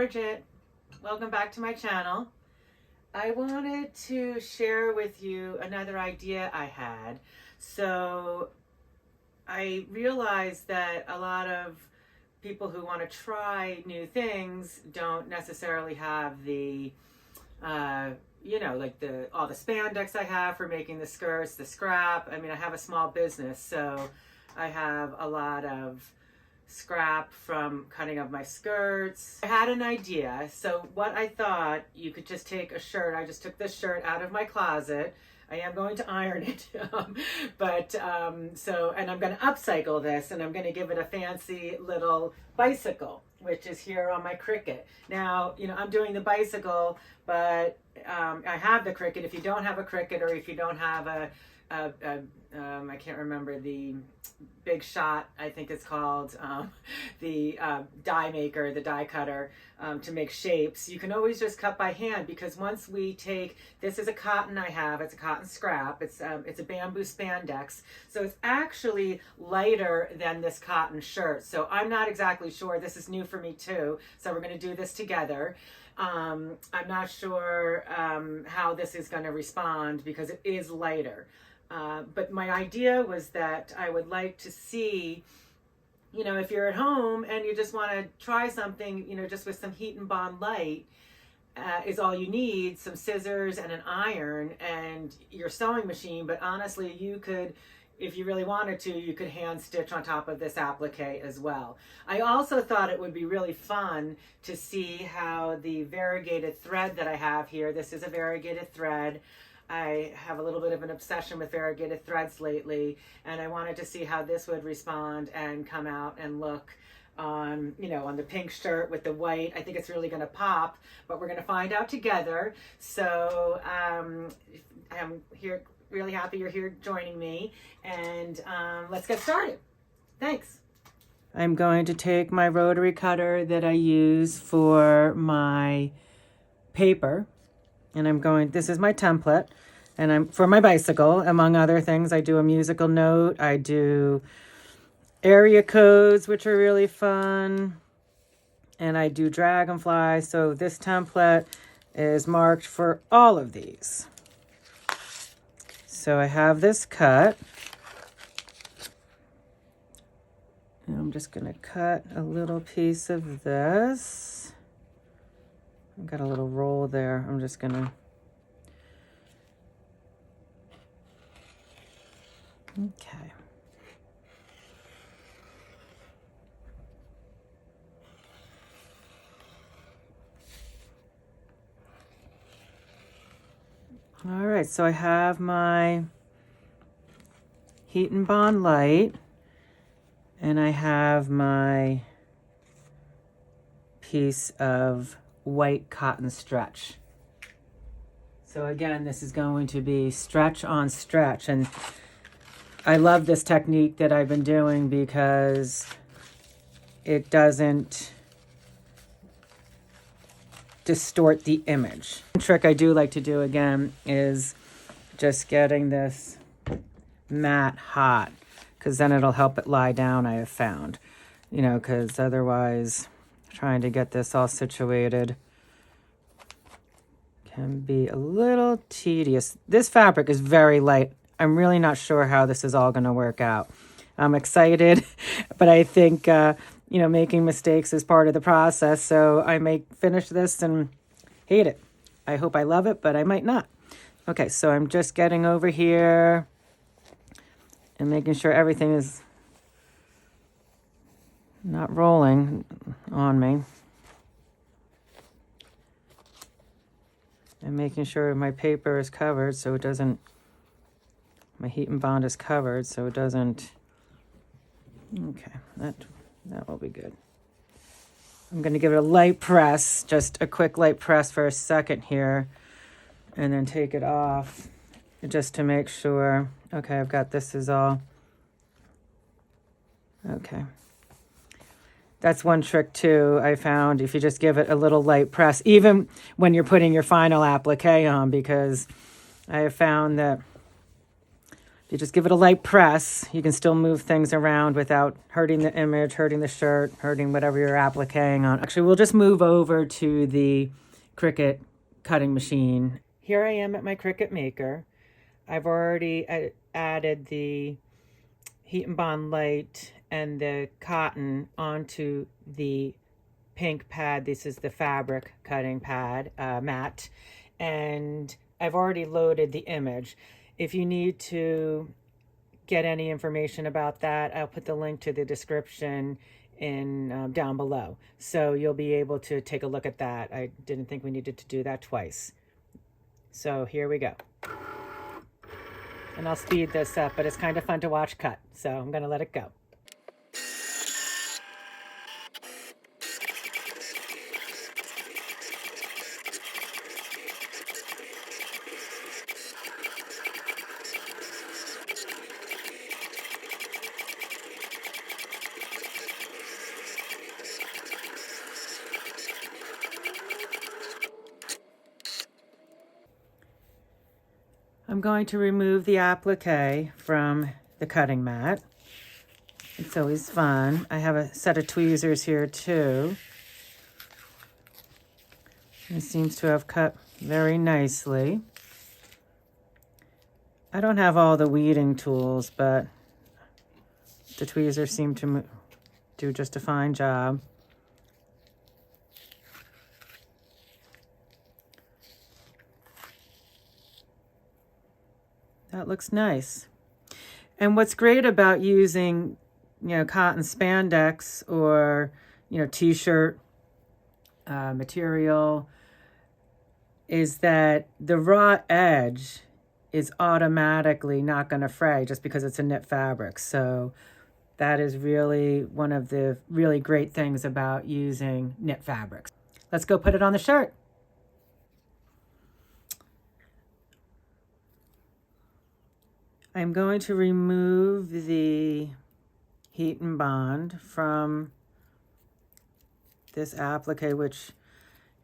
Bridget. Welcome back to my channel. I wanted to share with you another idea I had. So I realized that a lot of people who want to try new things don't necessarily have the like all the spandex I have for making the skirts, the scrap. I mean, I have a small business, so I have a lot of scrap from cutting of my skirts. I had an idea. So what I thought, you could just take a shirt. I just took this shirt out of my closet. I am going to iron it, and I'm going to upcycle this, and I'm going to give it a fancy little bicycle, which is here on my Cricut. Now, I'm doing the bicycle, but I have the Cricut. If you don't have a Cricut, or if you don't have I can't remember the Big Shot, I think it's called, the die maker, the die cutter, to make shapes, you can always just cut by hand, because once we take, this is a cotton I have, it's a cotton scrap, it's a bamboo spandex, so it's actually lighter than this cotton shirt. So I'm not exactly sure, this is new for me too, so we're going to do this together. I'm not sure how this is going to respond, because it is lighter. But my idea was that I would like to see, if you're at home and you just want to try something, just with some heat and bond light, is all you need, some scissors and an iron and your sewing machine. But honestly, you could, if you really wanted to, you could hand stitch on top of this applique as well. I also thought it would be really fun to see how the variegated thread that I have here, this is a variegated thread. I have a little bit of an obsession with variegated threads lately, and I wanted to see how this would respond and come out and look on, on the pink shirt with the white. I think it's really going to pop, but we're going to find out together. So I'm here, really happy you're here joining me, and let's get started. Thanks. I'm going to take my rotary cutter that I use for my paper, and this is my template, and I'm for my bicycle, among other things. I do a musical note, I do area codes, which are really fun, and I do dragonflies. So this template is marked for all of these. So I have this cut, and I'm just going to cut a little piece of this. I've got a little roll there. I'm just gonna, okay. All right, so I have my heat and bond light, and I have my piece of white cotton stretch. So again, this is going to be stretch on stretch, and I love this technique that I've been doing because it doesn't distort the image. One trick I do like to do again is just getting this mat hot, because then it'll help it lie down, I have found, because otherwise trying to get this all situated can be a little tedious. This fabric is very light. I'm really not sure how this is all going to work out. I'm excited, but I think, making mistakes is part of the process. So I may finish this and hate it. I hope I love it, but I might not. Okay, so I'm just getting over here and making sure everything is not rolling on me, and making sure my paper is covered so it doesn't, my heat and bond is covered so it doesn't, okay, that will be good. I'm going to give it a light press, just a quick light press for a second here, and then take it off just to make sure. Okay, I've got this is all okay. That's one trick too, I found, if you just give it a little light press, even when you're putting your final applique on, because I have found that You just give it a light press. You can still move things around without hurting the image, hurting the shirt, hurting whatever you're appliquing on. Actually, we'll just move over to the Cricut cutting machine. Here I am at my Cricut maker. I've already added the heat and bond light and the cotton onto the pink pad. This is the fabric cutting pad, mat. And I've already loaded the image. If you need to get any information about that, I'll put the link to the description in down below. So you'll be able to take a look at that. I didn't think we needed to do that twice. So here we go. And I'll speed this up, but it's kind of fun to watch cut. So I'm going to let it go. I'm going to remove the applique from the cutting mat. It's always fun. I have a set of tweezers here too. It seems to have cut very nicely. I don't have all the weeding tools, but the tweezers seem to do just a fine job. That looks nice. And what's great about using, cotton spandex or, t-shirt material is that the raw edge is automatically not going to fray just because it's a knit fabric. So that is really one of the really great things about using knit fabrics. Let's go put it on the shirt. I'm going to remove the heat and bond from this applique, which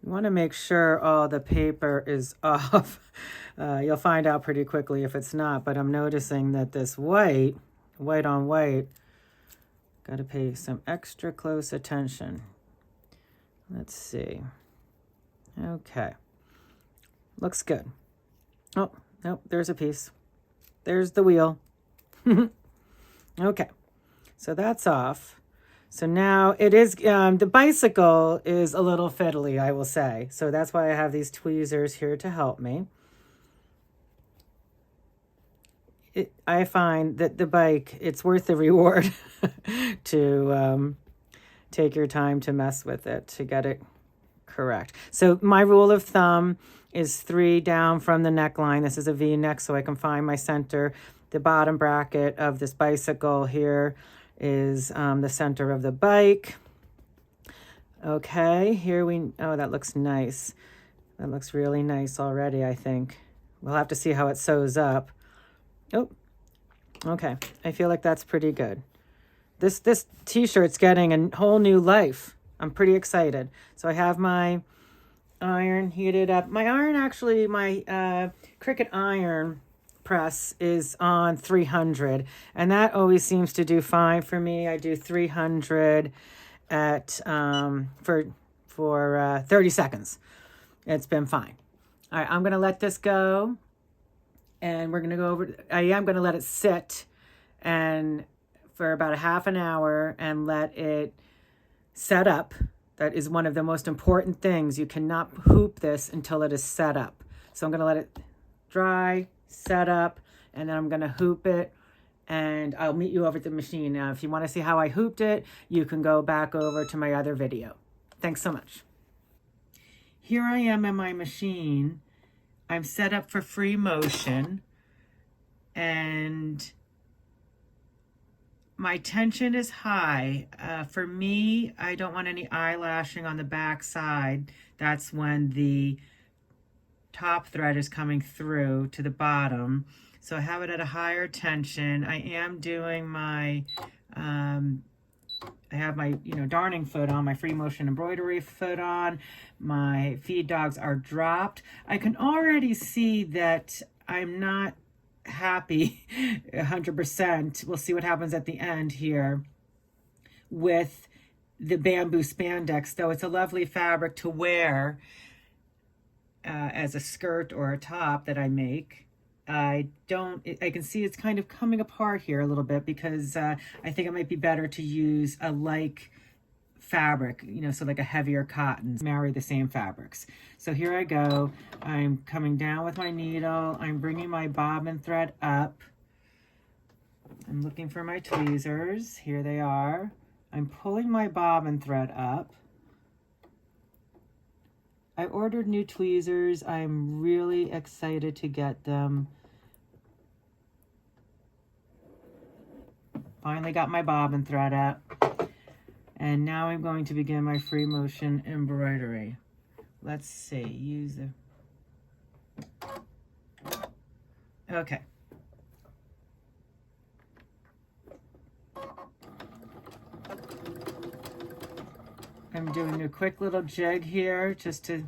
you want to make sure all the paper is off. You'll find out pretty quickly if it's not, but I'm noticing that this white on white, got to pay some extra close attention. Let's see. Okay. Looks good. Oh, nope, there's a piece. There's the wheel. Okay, so that's off. So now it is, the bicycle is a little fiddly, I will say. So that's why I have these tweezers here to help me. I find that the bike, it's worth the reward to take your time to mess with it, to get it correct. So my rule of thumb is 3 down from the neckline. This is a V-neck, so I can find my center. The bottom bracket of this bicycle here is the center of the bike. Okay, here oh, that looks nice. That looks really nice already, I think. We'll have to see how it sews up. Oh, okay. I feel like that's pretty good. This t-shirt's getting a whole new life. I'm pretty excited. So I have my iron heated up. My iron, actually, my Cricut iron press is on 300, and that always seems to do fine for me. I do 300 at for 30 seconds. It's been fine. All right, I'm gonna let this go, and we're gonna go over. I am gonna let it sit and for about a half an hour and let it set up. That is one of the most important things. You cannot hoop this until it is set up. So I'm going to let it dry, set up, and then I'm going to hoop it, and I'll meet you over at the machine. Now, if you want to see how I hooped it, you can go back over to my other video. Thanks so much. Here I am in my machine. I'm set up for free motion, and my tension is high. For me, I don't want any eyelashing on the back side. That's when the top thread is coming through to the bottom. So I have it at a higher tension. I am doing my, I have my, darning foot on, my free motion embroidery foot on. My feed dogs are dropped. I can already see that I'm not happy 100%. We'll see what happens at the end here with the bamboo spandex, though it's a lovely fabric to wear as a skirt or a top that I make. I can see it's kind of coming apart here a little bit because I think it might be better to use a like fabric, you know, so like a heavier cotton, marry the same fabrics. So here I go. I'm coming down with my needle. I'm bringing my bobbin thread up. I'm looking for my tweezers. Here they are. I'm pulling my bobbin thread up. I ordered new tweezers. I'm really excited to get them. Finally got my bobbin thread up. And now I'm going to begin my free motion embroidery. Let's see, use the... Okay. I'm doing a quick little jig here just to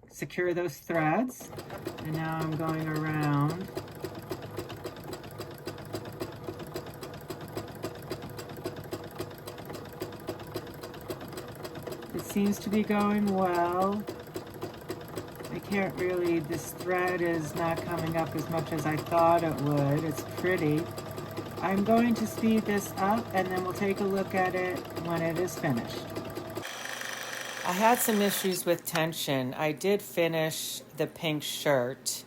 secure those threads. And now I'm going around. It seems to be going well. I can't really, this thread is not coming up as much as I thought it would. It's pretty. I'm going to speed this up and then we'll take a look at it when it is finished. I had some issues with tension. I did finish the pink shirt.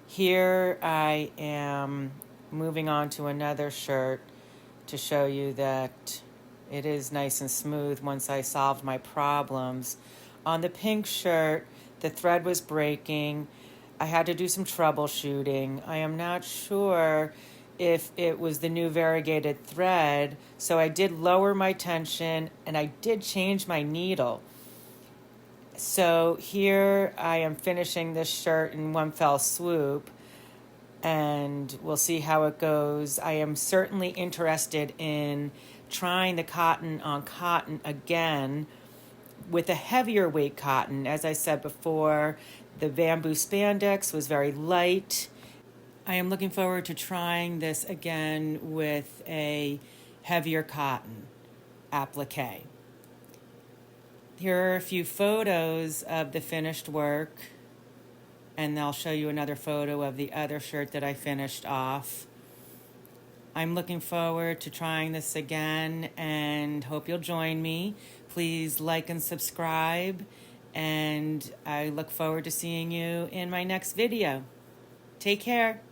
Here I am moving on to another shirt to show you that it is nice and smooth once I solved my problems. On the pink shirt, the thread was breaking. I had to do some troubleshooting. I am not sure if it was the new variegated thread, so I did lower my tension and I did change my needle. So here I am finishing this shirt in one fell swoop, and we'll see how it goes. I am certainly interested in trying the cotton on cotton again with a heavier weight cotton. As I said before, the bamboo spandex was very light. I am looking forward to trying this again with a heavier cotton, applique. Here are a few photos of the finished work, and I'll show you another photo of the other shirt that I finished off. I'm looking forward to trying this again and hope you'll join me. Please like and subscribe, and I look forward to seeing you in my next video. Take care.